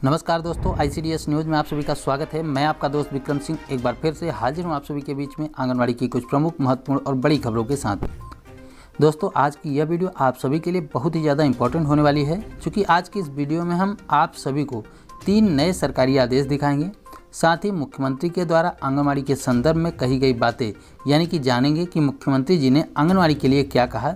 नमस्कार दोस्तों, ICDS news में आप सभी का स्वागत है। मैं आपका दोस्त विक्रम सिंह एक बार फिर से हाजिर हूँ आप सभी के बीच में आंगनवाड़ी की कुछ प्रमुख, महत्वपूर्ण और बड़ी खबरों के साथ। दोस्तों, आज की यह वीडियो आप सभी के लिए बहुत ही ज़्यादा इंपॉर्टेंट होने वाली है, क्योंकि आज की इस वीडियो में हम आप सभी को 3 नए सरकारी आदेश दिखाएंगे। साथ ही मुख्यमंत्री के द्वारा आंगनवाड़ी के संदर्भ में कही गई बातें यानी कि जानेंगे कि मुख्यमंत्री जी ने आंगनवाड़ी के लिए क्या कहा।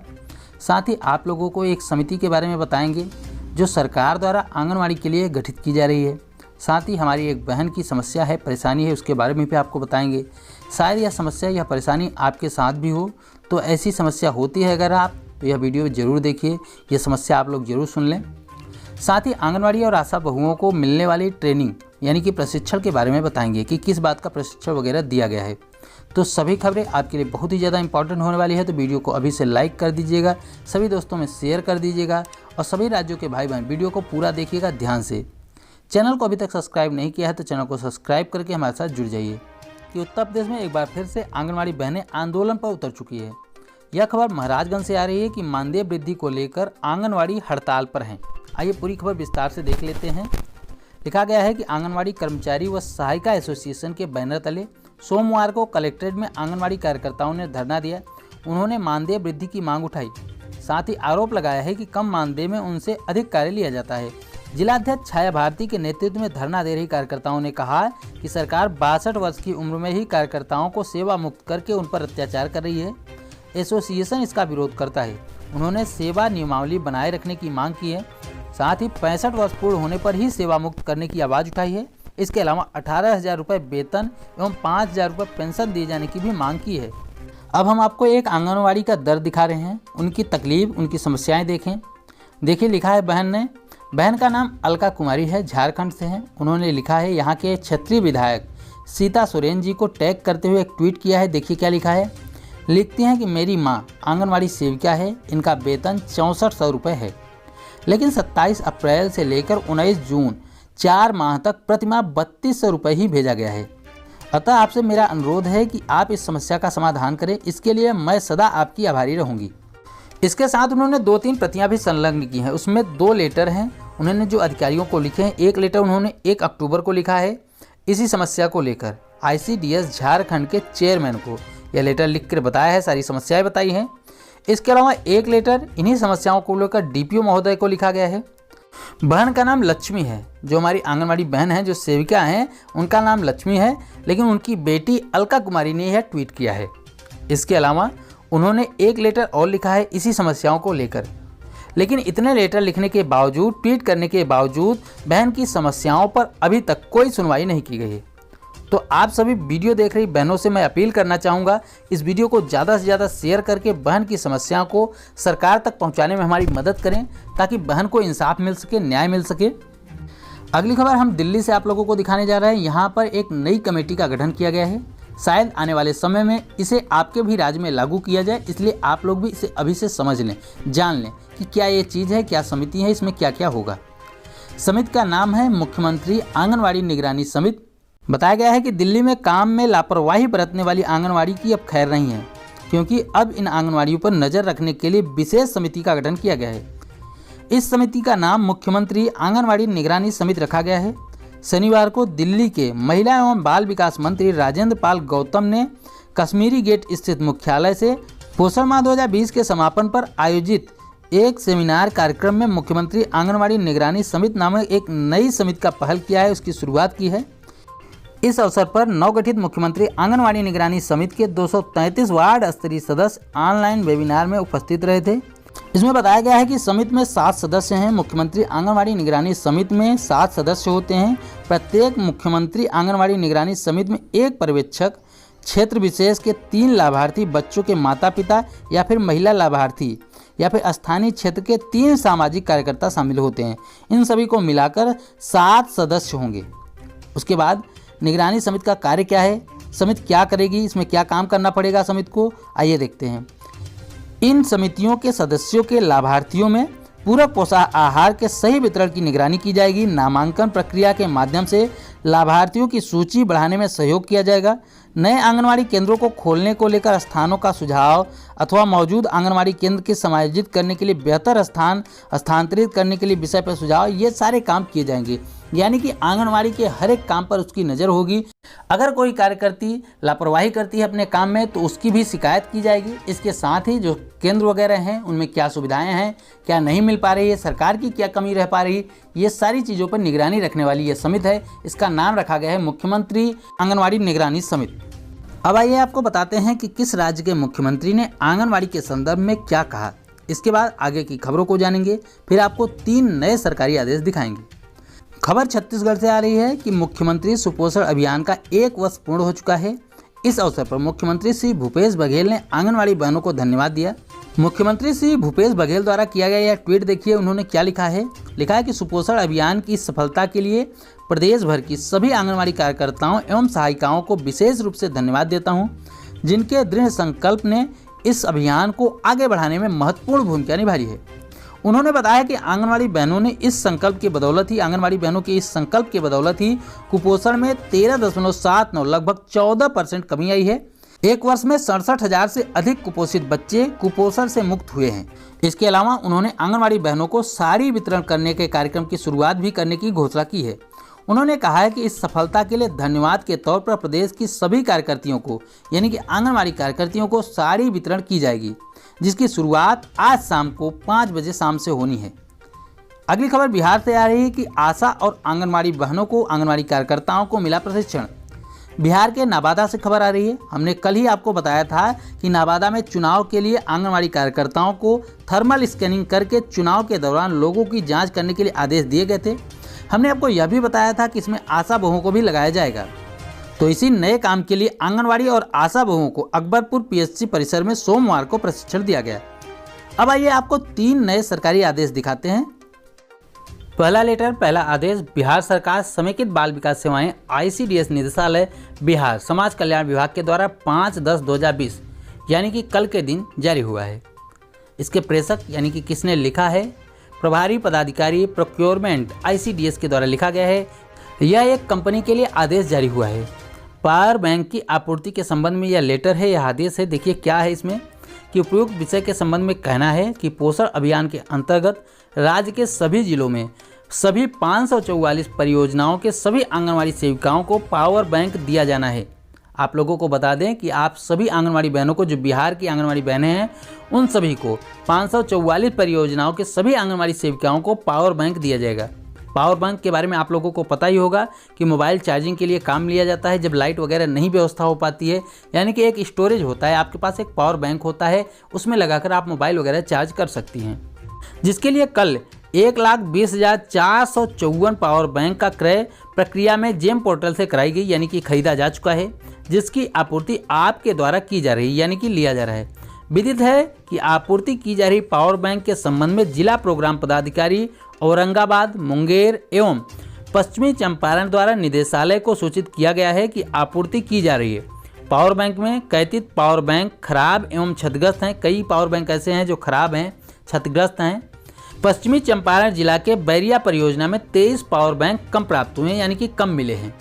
साथ ही आप लोगों को एक समिति के बारे में बताएंगे जो सरकार द्वारा आंगनवाड़ी के लिए गठित की जा रही है। साथ ही हमारी एक बहन की समस्या है, परेशानी है, उसके बारे में भी आपको बताएंगे। शायद यह समस्या या परेशानी आपके साथ भी हो, तो ऐसी समस्या होती है अगर आप, तो यह वीडियो ज़रूर देखिए, यह समस्या आप लोग ज़रूर सुन लें। साथ ही आंगनवाड़ी और आशा बहुओं को मिलने वाली ट्रेनिंग यानी कि प्रशिक्षण के बारे में बताएंगे कि किस बात का प्रशिक्षण वगैरह दिया गया है। तो सभी खबरें आपके लिए बहुत ही ज़्यादा इंपॉर्टेंट होने वाली है, तो वीडियो को अभी से लाइक कर दीजिएगा, सभी दोस्तों में शेयर कर दीजिएगा और सभी राज्यों के भाई बहन वीडियो को पूरा देखिएगा ध्यान से। चैनल को अभी तक सब्सक्राइब नहीं किया है तो चैनल को सब्सक्राइब करके हमारे साथ जुड़ जाइए। कि उत्तर प्रदेश में एक बार फिर से आंगनवाड़ी बहनें आंदोलन पर उतर चुकी है। यह खबर महाराजगंज से आ रही है कि मानदेय वृद्धि को लेकर आंगनवाड़ी हड़ताल पर हैं। आइए पूरी खबर विस्तार से देख लेते हैं। लिखा गया है कि आंगनवाड़ी कर्मचारी व सहायिका एसोसिएशन के बैनर तले सोमवार को कलेक्ट्रेट में आंगनवाड़ी कार्यकर्ताओं ने धरना दिया। उन्होंने मानदेय वृद्धि की मांग उठाई। साथ ही आरोप लगाया है कि कम मानदेय में उनसे अधिक कार्य लिया जाता है। जिलाध्यक्ष छाया भारती के नेतृत्व में धरना दे रही कार्यकर्ताओं ने कहा कि सरकार 62 वर्ष की उम्र में ही कार्यकर्ताओं को सेवा मुक्त करके उन पर अत्याचार कर रही है। एसोसिएशन इसका विरोध करता है। उन्होंने सेवा नियमावली बनाए रखने की मांग की है। साथ ही 65 वर्ष पूर्ण होने पर ही सेवा मुक्त करने की आवाज़ उठाई है। इसके अलावा 18,000 रुपये वेतन एवं 5,000 रुपये पेंशन दिए जाने की भी मांग की है। अब हम आपको एक आंगनवाड़ी का दर्द दिखा रहे हैं, उनकी तकलीफ, उनकी समस्याएं देखें। देखिए, लिखा है बहन का नाम अलका कुमारी है, झारखंड से है। उन्होंने लिखा है यहाँ के क्षेत्रीय विधायक सीता सोरेन जी को टैग करते हुए एक ट्वीट किया है। देखिए क्या लिखा है। लिखती हैं कि मेरी माँ आंगनवाड़ी सेविका है, इनका वेतन 6400 रुपये है, लेकिन 27 अप्रैल से लेकर 19 जून 4 माह तक प्रतिमाह 3200 रुपये ही भेजा गया है। अतः आपसे मेरा अनुरोध है कि आप इस समस्या का समाधान करें। इसके लिए मैं सदा आपकी आभारी रहूंगी। इसके साथ उन्होंने 2-3 प्रतियां भी संलग्न की हैं। उसमें 2 लेटर हैं उन्होंने जो अधिकारियों को लिखे हैं। एक लेटर उन्होंने 1 अक्टूबर को लिखा है इसी समस्या को लेकर ICDS झारखंड के चेयरमैन को। यह लेटर लिख कर बताया है, सारी समस्याएं बताई हैं। इसके अलावा एक लेटर इन्हीं समस्याओं को लेकर DPO महोदय को लिखा गया है। बहन का नाम लक्ष्मी है, जो हमारी आंगनवाड़ी बहन है, जो सेविका हैं, उनका नाम लक्ष्मी है, लेकिन उनकी बेटी अलका कुमारी ने यह ट्वीट किया है। इसके अलावा उन्होंने एक लेटर और लिखा है इसी समस्याओं को लेकर, लेकिन इतने लेटर लिखने के बावजूद, ट्वीट करने के बावजूद बहन की समस्याओं पर अभी तक कोई सुनवाई नहीं की गई है। तो आप सभी वीडियो देख रही बहनों से मैं अपील करना चाहूँगा, इस वीडियो को ज़्यादा से ज़्यादा शेयर करके बहन की समस्याओं को सरकार तक पहुँचाने में हमारी मदद करें, ताकि बहन को इंसाफ मिल सके, न्याय मिल सके। अगली खबर हम दिल्ली से आप लोगों को दिखाने जा रहे हैं। यहाँ पर एक नई कमेटी का गठन किया गया है। शायद आने वाले समय में इसे आपके भी राज्य में लागू किया जाए, इसलिए आप लोग भी इसे अभी से समझ लें, जान लें कि क्या ये चीज़ है, क्या समिति है, इसमें क्या क्या होगा। समिति का नाम है मुख्यमंत्री आंगनवाड़ी निगरानी समिति। बताया गया है कि दिल्ली में काम में लापरवाही बरतने वाली आंगनवाड़ी की अब खैर नहीं है, क्योंकि अब इन आंगनवाड़ियों पर नज़र रखने के लिए विशेष समिति का गठन किया गया है। इस समिति का नाम मुख्यमंत्री आंगनवाड़ी निगरानी समिति रखा गया है। शनिवार को दिल्ली के महिला एवं बाल विकास मंत्री राजेंद्र पाल गौतम ने कश्मीरी गेट स्थित मुख्यालय से पोषण माह 2020 के समापन पर आयोजित एक सेमिनार कार्यक्रम में मुख्यमंत्री आंगनवाड़ी निगरानी समिति नामक एक नई समिति का पहल किया है, उसकी शुरुआत की है। इस अवसर पर नवगठित मुख्यमंत्री आंगनवाड़ी निगरानी समिति के 233 वार्ड स्तरीय सदस्य ऑनलाइन वेबिनार में उपस्थित रहे थे। इसमें बताया गया है कि समिति में 7 सदस्य हैं। मुख्यमंत्री आंगनवाड़ी निगरानी समिति में 7 सदस्य होते हैं। प्रत्येक मुख्यमंत्री आंगनवाड़ी निगरानी समिति में एक पर्यवेक्षक, क्षेत्र विशेष के 3 लाभार्थी, बच्चों के माता पिता या फिर महिला लाभार्थी या फिर स्थानीय क्षेत्र के 3 सामाजिक कार्यकर्ता शामिल होते हैं। इन सभी को मिलाकर 7 सदस्य होंगे। उसके बाद निगरानी समिति का कार्य क्या है, समिति क्या करेगी, इसमें क्या काम करना पड़ेगा समिति को, आइए देखते हैं। इन समितियों के सदस्यों के लाभार्थियों में पूरक पोषण आहार के सही वितरण की निगरानी की जाएगी। नामांकन प्रक्रिया के माध्यम से लाभार्थियों की सूची बढ़ाने में सहयोग किया जाएगा। नए आंगनवाड़ी केंद्रों को खोलने को लेकर स्थानों का सुझाव अथवा मौजूद आंगनवाड़ी केंद्र के समायोजित करने के लिए बेहतर स्थान स्थानांतरित करने के लिए विषय पर सुझाव, ये सारे काम किए जाएंगे। यानी कि आंगनवाड़ी के हर एक काम पर उसकी नज़र होगी। अगर कोई कार्यकर्ती लापरवाही करती है अपने काम में तो उसकी भी शिकायत की जाएगी। इसके साथ ही जो केंद्र वगैरह हैं उनमें क्या सुविधाएं हैं, क्या नहीं मिल पा रही है, सरकार की क्या कमी रह पा रही, ये सारी चीज़ों पर निगरानी रखने वाली ये समिति है। इसका नाम रखा गया है मुख्यमंत्री आंगनवाड़ी निगरानी समिति। अब आइए आपको बताते हैं कि किस राज्य के मुख्यमंत्री ने आंगनवाड़ी के संदर्भ में क्या कहा। इसके बाद आगे की खबरों को जानेंगे, फिर आपको 3 नए सरकारी आदेश दिखाएंगे। खबर छत्तीसगढ़ से आ रही है कि मुख्यमंत्री सुपोषण अभियान का 1 वर्ष पूर्ण हो चुका है। इस अवसर पर मुख्यमंत्री श्री भूपेश बघेल ने आंगनवाड़ी बहनों को धन्यवाद दिया। मुख्यमंत्री श्री भूपेश बघेल द्वारा किया गया यह ट्वीट देखिए, उन्होंने क्या लिखा है। लिखा है कि सुपोषण अभियान की सफलता के लिए प्रदेश भर की सभी आंगनवाड़ी कार्यकर्ताओं एवं सहायिकाओं को विशेष रूप से धन्यवाद देता हूं, जिनके दृढ़ संकल्प ने इस अभियान को आगे बढ़ाने में महत्वपूर्ण भूमिका निभाई है। उन्होंने बताया कि आंगनवाड़ी बहनों के इस संकल्प के बदौलत ही कुपोषण में 13.79 लगभग 14% कमी आई है। 1 वर्ष में 67,000 से अधिक कुपोषित बच्चे कुपोषण से मुक्त हुए हैं। इसके अलावा उन्होंने आंगनवाड़ी बहनों को साड़ी वितरण करने के कार्यक्रम की शुरुआत भी करने की घोषणा की है। उन्होंने कहा है कि इस सफलता के लिए धन्यवाद के तौर पर प्रदेश की सभी कार्यकर्तियों को यानी कि आंगनवाड़ी कार्यकर्तियों को साड़ी वितरण की जाएगी, जिसकी शुरुआत आज शाम को 5 बजे शाम से होनी है। अगली खबर बिहार से आ रही है कि आशा और आंगनवाड़ी बहनों को, आंगनवाड़ी कार्यकर्ताओं को मिला प्रशिक्षण। बिहार के नवादा से खबर आ रही है। हमने कल ही आपको बताया था कि नवादा में चुनाव के लिए आंगनवाड़ी कार्यकर्ताओं को थर्मल स्कैनिंग करके चुनाव के दौरान लोगों की जाँच करने के लिए आदेश दिए गए थे। हमने आपको यह भी बताया था कि इसमें आशा बहुओं को भी लगाया जाएगा। तो इसी नए काम के लिए आंगनवाड़ी और आशा बहुओं को अकबरपुर पीएचसी परिसर में सोमवार को प्रशिक्षण दिया गया। अब आइए आपको 3 नए सरकारी आदेश दिखाते हैं। पहला आदेश बिहार सरकार समेकित बाल विकास सेवाएं ICDS निदेशालय बिहार समाज कल्याण विभाग के द्वारा 5/10/2020 यानी कि कल के दिन जारी हुआ है। इसके प्रेषक यानी कि किसने लिखा है, प्रभारी पदाधिकारी प्रोक्योरमेंट ICDS के द्वारा लिखा गया है। यह एक कंपनी के लिए आदेश जारी हुआ है। पावर बैंक की आपूर्ति के संबंध में यह लेटर है, यह आदेश है। देखिए क्या है इसमें कि उपयुक्त विषय के संबंध में कहना है कि पोषण अभियान के अंतर्गत राज्य के सभी जिलों में सभी 544 परियोजनाओं के सभी आंगनवाड़ी सेविकाओं को पावर बैंक दिया जाना है। आप लोगों को बता दें कि आप सभी आंगनवाड़ी बहनों को, जो बिहार की आंगनवाड़ी बहनें हैं, उन सभी को 544 परियोजनाओं के सभी आंगनवाड़ी सेविकाओं को पावर बैंक दिया जाएगा। पावर बैंक के बारे में आप लोगों को पता ही होगा कि मोबाइल चार्जिंग के लिए काम लिया जाता है जब लाइट वगैरह नहीं व्यवस्था हो पाती है, यानी कि एक स्टोरेज होता है, आपके पास एक पावर बैंक होता है, उसमें लगाकर आप मोबाइल वगैरह चार्ज कर सकती हैं। जिसके लिए कल 1,20,454 पावर बैंक का क्रय प्रक्रिया में जेम पोर्टल से कराई गई, यानी कि खरीदा जा चुका है, जिसकी आपूर्ति आपके द्वारा की जा रही है, यानी कि लिया जा रहा है। विदित है कि आपूर्ति की जा रही पावर बैंक के संबंध में जिला प्रोग्राम पदाधिकारी औरंगाबाद, मुंगेर एवं पश्चिमी चंपारण द्वारा निदेशालय को सूचित किया गया है कि आपूर्ति की जा रही है। पावर बैंक में कैतित पावर बैंक खराब एवं क्षतिग्रस्त हैं। कई पावर बैंक ऐसे हैं जो खराब हैं, क्षतिग्रस्त हैं। पश्चिमी चंपारण जिला के बैरिया परियोजना में 23 पावर बैंक कम प्राप्त हुए हैं, यानी कि कम मिले हैं।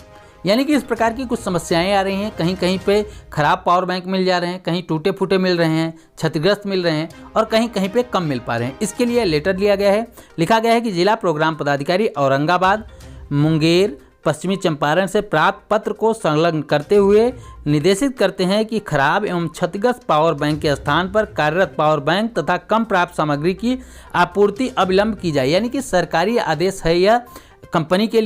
यानी कि इस प्रकार की कुछ समस्याएं आ रही हैं। कहीं कहीं पे खराब पावर बैंक मिल जा रहे हैं, कहीं टूटे फूटे मिल रहे हैं, क्षतिग्रस्त मिल रहे हैं और कहीं कहीं पे कम मिल पा रहे हैं। इसके लिए लेटर लिया गया है। लिखा गया है कि जिला प्रोग्राम पदाधिकारी औरंगाबाद, मुंगेर, पश्चिमी चंपारण से प्राप्त पत्र को संलग्न करते हुए निर्देशित करते हैं कि खराब एवं क्षतिग्रस्त पावर बैंक के स्थान पर कार्यरत पावर बैंक तथा कम प्राप्त सामग्री की आपूर्ति अविलंब की जाए। यानी कि सरकारी आदेश है यह। कंपनी के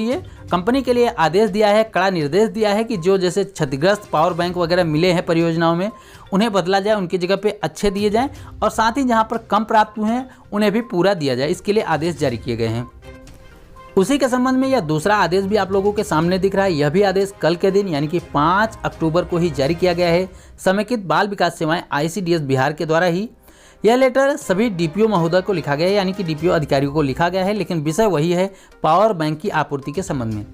लिए आदेश दिया है, कड़ा निर्देश दिया है कि जो जैसे क्षतिग्रस्त पावर बैंक वगैरह मिले हैं परियोजनाओं में, उन्हें बदला जाए, उनकी जगह पे अच्छे दिए जाएं और साथ ही जहां पर कम प्राप्त हुए हैं उन्हें भी पूरा दिया जाए। इसके लिए आदेश जारी किए गए हैं। उसी के संबंध में यह दूसरा आदेश भी आप लोगों के सामने दिख रहा है। यह भी आदेश कल के दिन यानी कि 5 अक्टूबर को ही जारी किया गया है। समेकित बाल विकास सेवाएं ICDS बिहार के द्वारा ही यह लेटर सभी DPO महोदय को लिखा गया है, यानी कि DPO अधिकारियों को लिखा गया है, लेकिन विषय वही है पावर बैंक की आपूर्ति के संबंध में।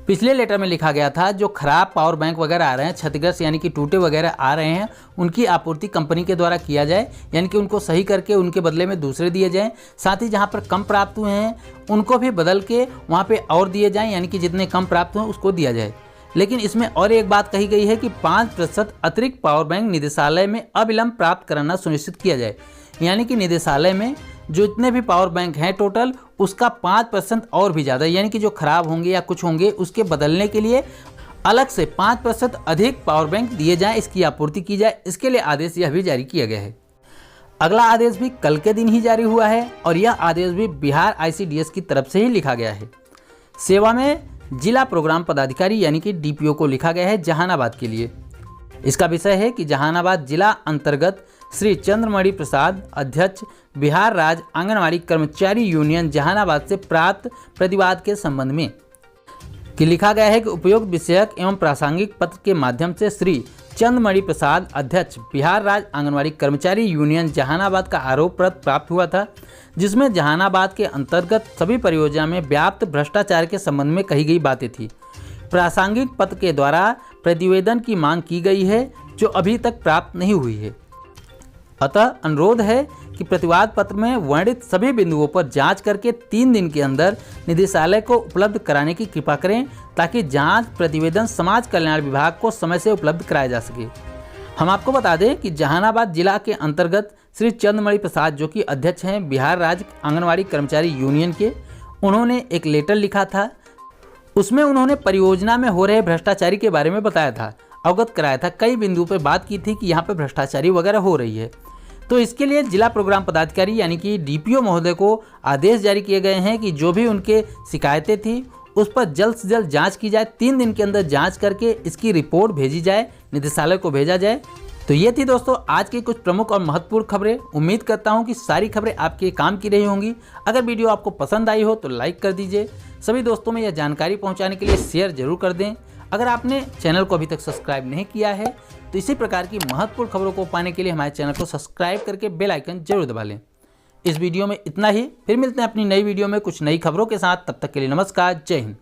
पिछले लेटर में लिखा गया था जो खराब पावर बैंक वगैरह आ रहे हैं, क्षतिग्रस्त यानी कि टूटे वगैरह आ रहे हैं, उनकी आपूर्ति कंपनी के द्वारा किया जाए, यानी कि उनको सही करके उनके बदले में दूसरे दिए जाएं। साथ ही जहां पर कम प्राप्त हुए हैं उनको भी बदल के वहां पे और दिए जाएं, यानी कि जितने कम प्राप्त हुए उसको दिया जाए। लेकिन इसमें और एक बात कही गई है कि 5% अतिरिक्त पावर बैंक निदेशालय में अविलंब प्राप्त कराना सुनिश्चित किया जाए। यानी कि निदेशालय में जो इतने भी पावर बैंक हैं टोटल उसका 5% और भी ज़्यादा, यानी कि जो खराब होंगे या कुछ होंगे उसके बदलने के लिए अलग से 5% अधिक पावर बैंक दिए जाएं, इसकी आपूर्ति की जाए। इसके लिए आदेश यह भी जारी किया गया है। अगला आदेश भी कल के दिन ही जारी हुआ है और यह आदेश भी बिहार ICDS की तरफ से ही लिखा गया है। सेवा में जिला प्रोग्राम पदाधिकारी यानी कि DPO को लिखा गया है जहानाबाद के लिए। इसका विषय है कि जहानाबाद जिला अंतर्गत श्री चंद्रमणि प्रसाद, अध्यक्ष बिहार राज्य आंगनवाड़ी कर्मचारी यूनियन जहानाबाद से प्राप्त प्रतिवाद के संबंध में कि लिखा गया है कि उपयुक्त विषयक एवं प्रासंगिक पत्र के माध्यम से श्री चंद्रमणि प्रसाद, अध्यक्ष बिहार राज्य आंगनवाड़ी कर्मचारी यूनियन जहानाबाद का आरोप पत्र प्राप्त हुआ था, जिसमें जहानाबाद के अंतर्गत सभी परियोजना में व्याप्त भ्रष्टाचार के संबंध में कही गई बातें थी। प्रासंगिक पत्र के द्वारा प्रतिवेदन की मांग की गई है जो अभी तक प्राप्त नहीं हुई है। अतः अनुरोध है कि प्रतिवाद पत्र में वर्णित सभी बिंदुओं पर जांच करके 3 दिन के अंदर निदेशालय को उपलब्ध कराने की कृपा करें ताकि जांच प्रतिवेदन समाज कल्याण विभाग को समय से उपलब्ध कराया जा सके। हम आपको बता दें कि जहानाबाद जिला के अंतर्गत श्री चंद्रमणि प्रसाद जो कि अध्यक्ष हैं बिहार राज्य आंगनवाड़ी कर्मचारी यूनियन के, उन्होंने एक लेटर लिखा था। उसमें उन्होंने परियोजना में हो रहे भ्रष्टाचारी के बारे में बताया था, अवगत कराया था, कई बिंदुओं पर बात की थी कि यहाँ पर भ्रष्टाचारी वगैरह हो रही है। तो इसके लिए जिला प्रोग्राम पदाधिकारी यानी कि DPO महोदय को आदेश जारी किए गए हैं कि जो भी उनके शिकायतें थी उस पर जल्द से जल्द जांच की जाए। 3 दिन के अंदर जांच करके इसकी रिपोर्ट भेजी जाए, निदेशालय को भेजा जाए। तो ये थी दोस्तों आज की कुछ प्रमुख और महत्वपूर्ण खबरें। उम्मीद करता हूँ कि सारी खबरें आपके काम की रही होंगी। अगर वीडियो आपको पसंद आई हो तो लाइक कर दीजिए। सभी दोस्तों में यह जानकारी पहुँचाने के लिए शेयर जरूर कर दें। अगर आपने चैनल को अभी तक सब्सक्राइब नहीं किया है तो इसी प्रकार की महत्वपूर्ण खबरों को पाने के लिए हमारे चैनल को सब्सक्राइब करके बेल आइकन जरूर दबा लें। इस वीडियो में इतना ही, फिर मिलते हैं अपनी नई वीडियो में कुछ नई खबरों के साथ। तब तक के लिए नमस्कार, जय हिंद।